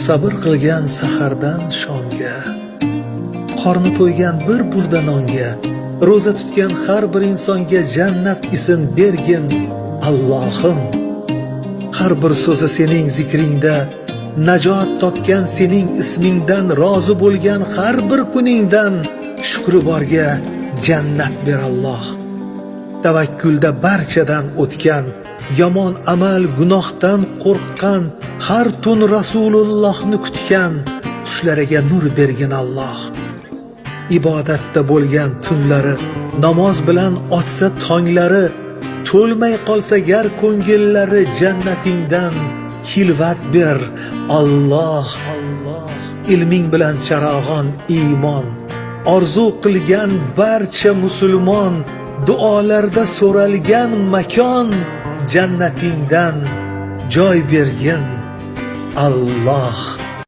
sabr qilgan sahardan shomga, qorni to'ygan bir burda nonga, ro'za tutgan har bir insonga jannat isin bergin Allohim. Har bir so'zi sening zikringda, najot topgan sening ismingdan, rozi bo'lgan har bir kuningdan shukri borga jannat ber Alloh. Tavakkulda barchadan o'tgan, yomon amal gunohdan qo'rqqan, har tun Rasulullohni kutgan, tushlariga nur bergin Alloh. Ibodatda bo'lgan tunlari, namoz bilan ochsa tonglari, to'lmay qolsa gar ko'ngillari, jannatingdan xilvat ber Alloh. Ilming bilan charog'on iymon, orzu qilgan barcha musulmon, duolarda so'ralgan makon, jannatingdan joy bergin Alloh.